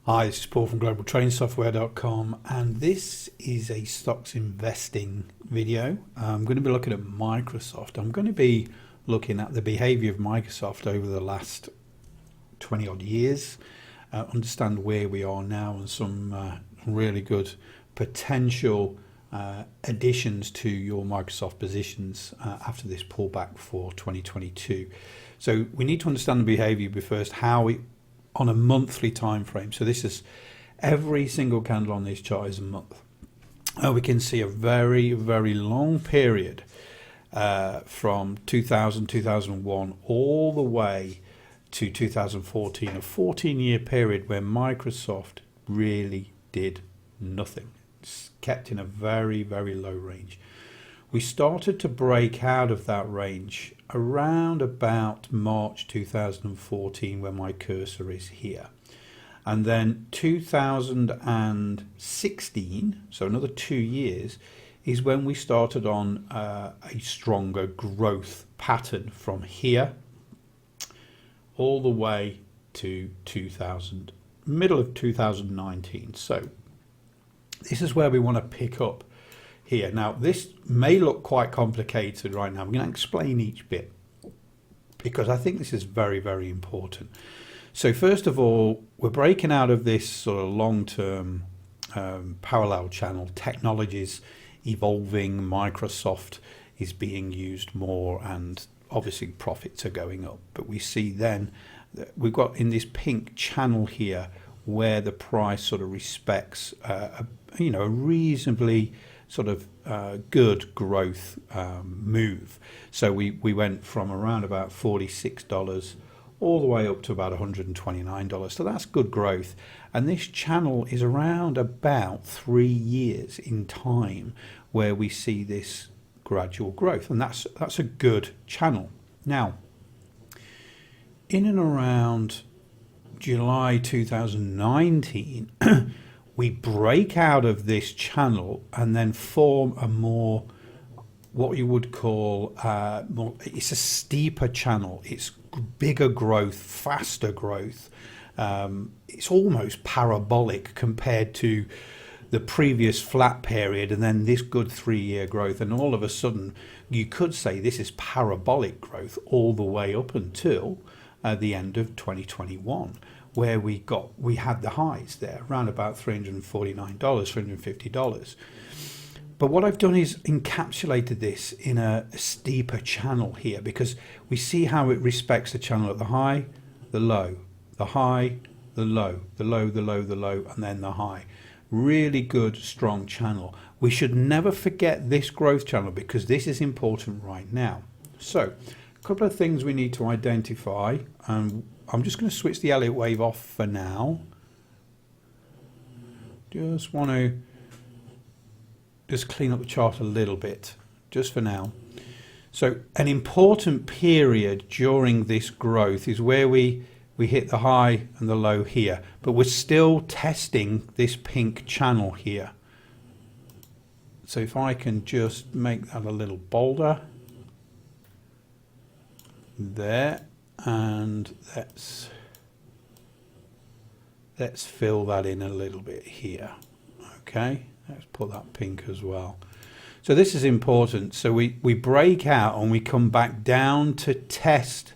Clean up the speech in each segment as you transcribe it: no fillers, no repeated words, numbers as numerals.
Hi, this is Paul from globaltrainsoftware.com, and this is a stocks investing video. I'm going to be looking at Microsoft. I'm going to be looking at the behavior of Microsoft over the last 20 odd years, understand where we are now, and some really good potential additions to your Microsoft positions after this pullback for 2022. So we need to understand the behavior first, how it on a monthly time frame. So this is every single candle on this chart is a month. We can see a very long period from 2001 all the way to 2014, a 14-year period where Microsoft really did nothing. It's kept in a very low range. We started to break out of that range around about March 2014, where my cursor is here. And then 2016, so another 2 years, is when we started on a stronger growth pattern from here all the way to middle of 2019. So this is where we want to pick up here. Now this may look quite complicated right now. I'm going to explain each bit because I think this is very important. So first of all, we're breaking out of this sort of long-term parallel channel. Technologies evolving, Microsoft is being used more, and obviously profits are going up. But we see then that we've got in this pink channel here where the price sort of respects a reasonably sort of good growth move. So we went from around about $46 all the way up to about $129. So that's good growth. And this channel is around about 3 years in time where we see this gradual growth, and that's a good channel. Now, in and around July 2019, we break out of this channel and then form a more, what you would call, it's a steeper channel. It's bigger growth, faster growth. It's almost parabolic compared to the previous flat period and then this good 3-year growth. And all of a sudden, you could say this is parabolic growth all the way up until the end of 2021. Where we had the highs there around about $349, $350. But what I've done is encapsulated this in a steeper channel here, because we see how it respects the channel at the high, the low, the high, the low, the low, the low, the low, and then the high. Really good, strong channel. We should never forget this growth channel because this is important right now. So a couple of things we need to identify, and I'm just going to switch the Elliott Wave off for now. Just want to clean up the chart a little bit, just for now. So an important period during this growth is where we hit the high and the low here, but we're still testing this pink channel here. So if I can just make that a little bolder. There. And let's fill that in a little bit here. Okay, let's put that pink as well. So this is important. So we break out and we come back down to test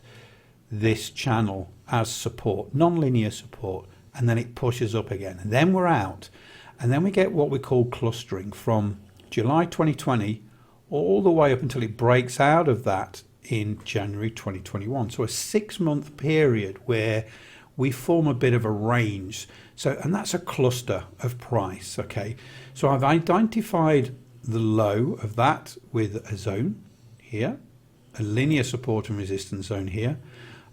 this channel as support, non-linear support, and then it pushes up again, and then we're out, and then we get what we call clustering from July 2020 all the way up until it breaks out of that in January 2021. So a 6-month period where we form a bit of a range. So, and that's a cluster of price. Okay, so I've identified the low of that with a zone here, a linear support and resistance zone here,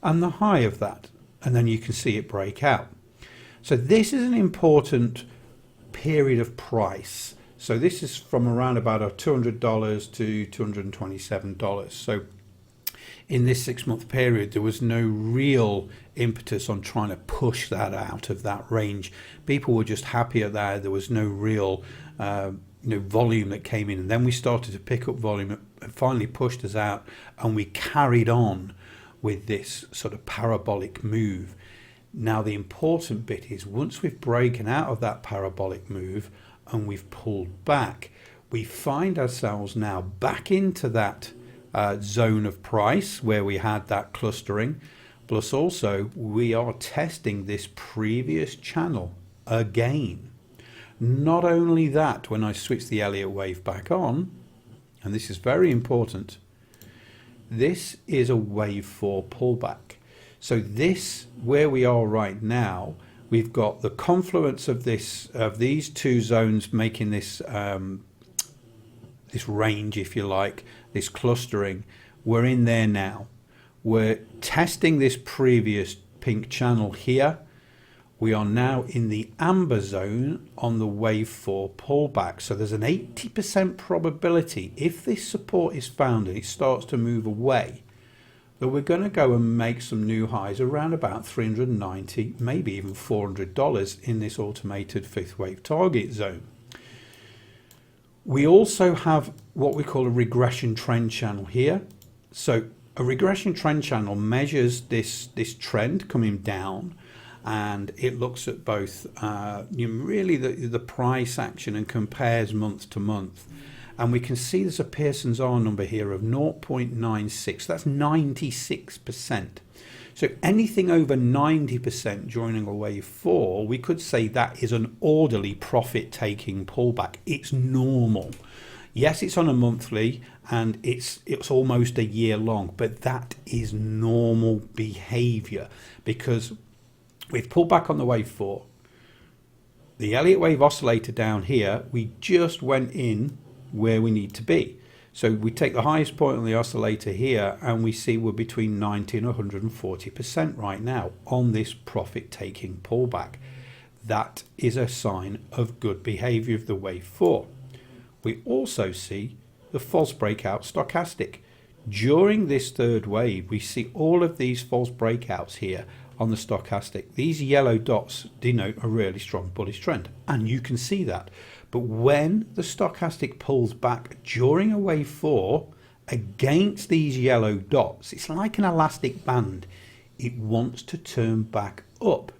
and the high of that, and then you can see it break out. So this is an important period of price. So this is from around about $200 to $227. So in this 6-month period, there was no real impetus on trying to push that out of that range. People were just happy at that. There was no real volume that came in, and then we started to pick up volume. It finally pushed us out, and we carried on with this sort of parabolic move. Now the important bit is once we've broken out of that parabolic move and we've pulled back, we find ourselves now back into that zone of price where we had that clustering, plus also we are testing this previous channel again. Not only that, when I switch the Elliott Wave back on, and this is very important, this is a wave 4 pullback. So this, where we are right now, we've got the confluence of these two zones making this this range, if you like, this clustering. We're in there now. We're testing this previous pink channel here. We are now in the amber zone on the wave 4 pullback. So there's an 80% probability, if this support is found and it starts to move away, that we're going to go and make some new highs around about $390, maybe even $400 in this automated fifth wave target zone. We also have what we call a regression trend channel here. So a regression trend channel measures this trend coming down, and it looks at both really the price action and compares month to month. And we can see there's a Pearson's R number here of 0.96. That's 96%. So anything over 90% during a wave 4, we could say that is an orderly profit-taking pullback. It's normal. Yes, it's on a monthly and it's almost a year long, but that is normal behavior because we've pulled back on the wave 4. The Elliott Wave oscillator down here, we just went in where we need to be. So we take the highest point on the oscillator here and we see we're between 90 and 140% right now on this profit-taking pullback. That is a sign of good behavior of the wave 4. We also see the false breakout stochastic. During this third wave, we see all of these false breakouts here on the stochastic. These yellow dots denote a really strong bullish trend, and you can see that. But when the stochastic pulls back during a wave 4 against these yellow dots, it's like an elastic band. It wants to turn back up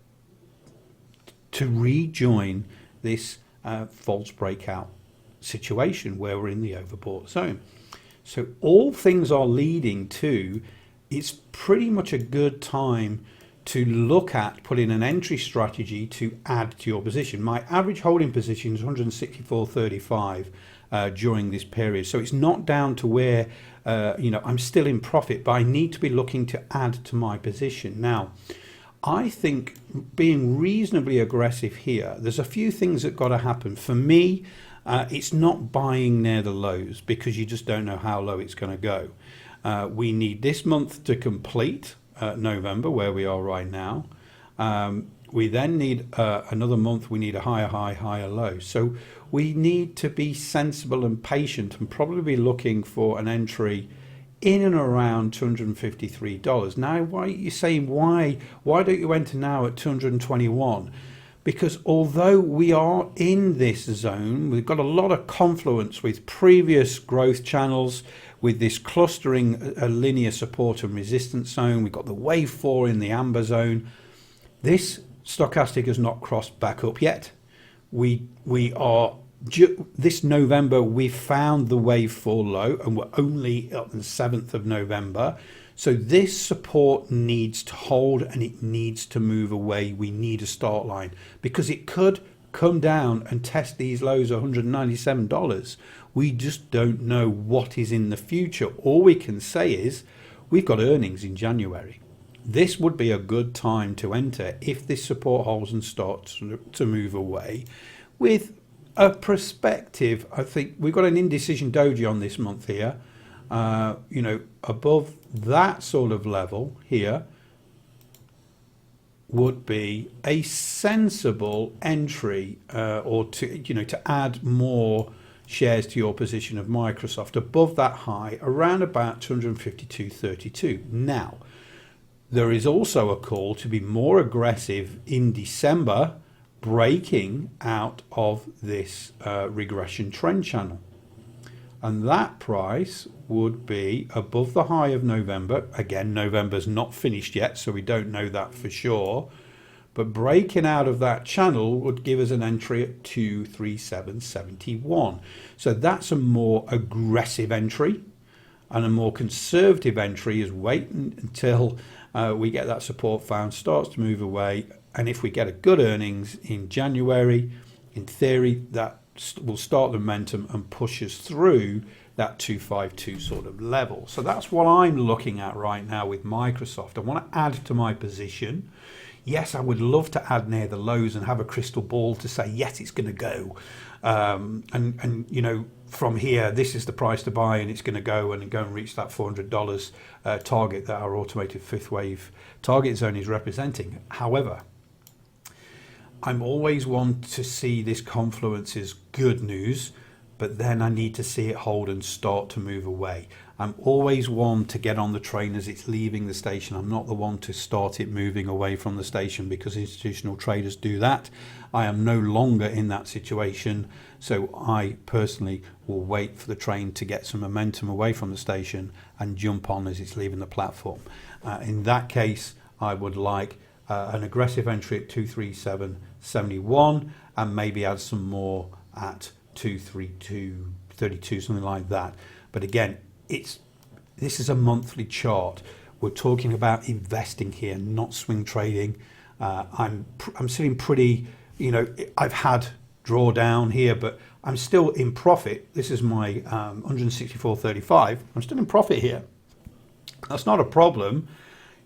to rejoin this false breakout situation where we're in the overbought zone. So all things are leading to, it's pretty much a good time to look at putting an entry strategy to add to your position. My average holding position is 164.35 during this period. So it's not down to where, I'm still in profit, but I need to be looking to add to my position. Now, I think being reasonably aggressive here, there's a few things that got to happen. For me, it's not buying near the lows because you just don't know how low it's going to go. We need this month to complete, November, where we are right now. We then need another month. We need a higher high, higher low. So we need to be sensible and patient and probably be looking for an entry in and around $253. Now, why are you saying why don't you enter now at 221? Because although we are in this zone, we've got a lot of confluence with previous growth channels, with this clustering a linear support and resistance zone. We've got the wave 4 in the amber zone. This stochastic has not crossed back up yet. We are this November, we found the wave 4 low, and we're only on the 7th of November. So this support needs to hold and it needs to move away. We need a start line because it could come down and test these lows of $197. We just don't know what is in the future. All we can say is we've got earnings in January. This would be a good time to enter if this support holds and starts to move away. With a perspective, I think we've got an indecision doji on this month here. Above that sort of level here would be a sensible entry, or to add more shares to your position of Microsoft above that high around about 252.32. Now, there is also a call to be more aggressive in December, breaking out of this regression trend channel. And that price would be above the high of November. Again, November's not finished yet, so we don't know that for sure. but breaking out of that channel would give us an entry at 237.71. So that's a more aggressive entry, and a more conservative entry is waiting until we get that support found, starts to move away, and if we get a good earnings in January, in theory that will start the momentum and push us through that 252 sort of level. So that's what I'm looking at right now with Microsoft. I want to add to my position. Yes, I would love to add near the lows and have a crystal ball to say yes, it's going to go, and you know, from here this is the price to buy and it's going to go and reach that $400 target that our automated fifth wave target zone is representing. However, I'm always one to see this confluence as good news, but then I need to see it hold and start to move away. I'm always one to get on the train as it's leaving the station. I'm not the one to start it moving away from the station, because institutional traders do that. I am no longer in that situation, so I personally will wait for the train to get some momentum away from the station and jump on as it's leaving the platform. In that case, I would like an aggressive entry at 237.71 and maybe add some more at 232.32, something like that. But again, this is a monthly chart. We're talking about investing here, not swing trading. I'm sitting pretty, you know, I've had drawdown here, but I'm still in profit. This is my 164.35. I'm still in profit here. That's not a problem.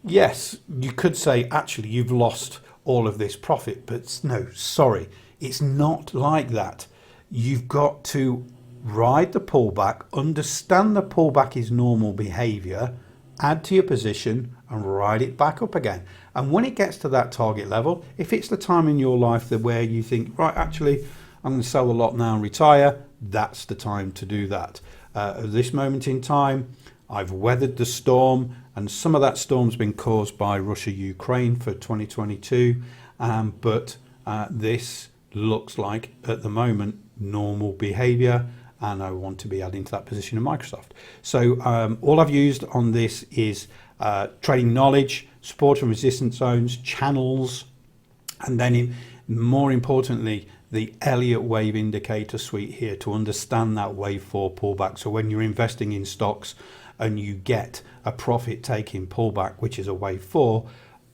Yes, you could say actually you've lost all of this profit, but no, sorry, it's not like that. You've got to ride the pullback, understand the pullback is normal behavior, add to your position and ride it back up again. And when it gets to that target level, if it's the time in your life that where you think, right, actually I'm going to sell a lot now and retire, that's the time to do that. At this moment in time, I've weathered the storm, and some of that storm's been caused by Russia-Ukraine for 2022, but this looks like at the moment normal behavior, and I want to be adding to that position in Microsoft. So all I've used on this is trading knowledge, support and resistance zones, channels, and then more importantly the Elliott Wave indicator suite here to understand that wave 4 pullback. So when you're investing in stocks and you get a profit taking pullback, which is a wave 4,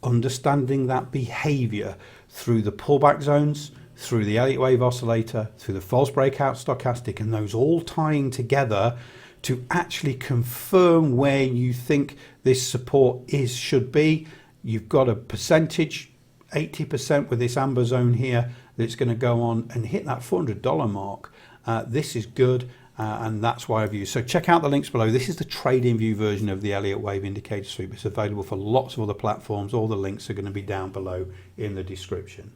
understanding that behavior through the pullback zones, through the Elliott Wave oscillator, through the false breakout stochastic, and those all tying together to actually confirm where you think this support should be. You've got a percentage, 80% with this amber zone here, that's going to go on and hit that $400 mark. This is good, and that's why I've used. So check out the links below. This is the trading view version of the Elliott Wave indicator suite. It's available for lots of other platforms. All the links are going to be down below in the description.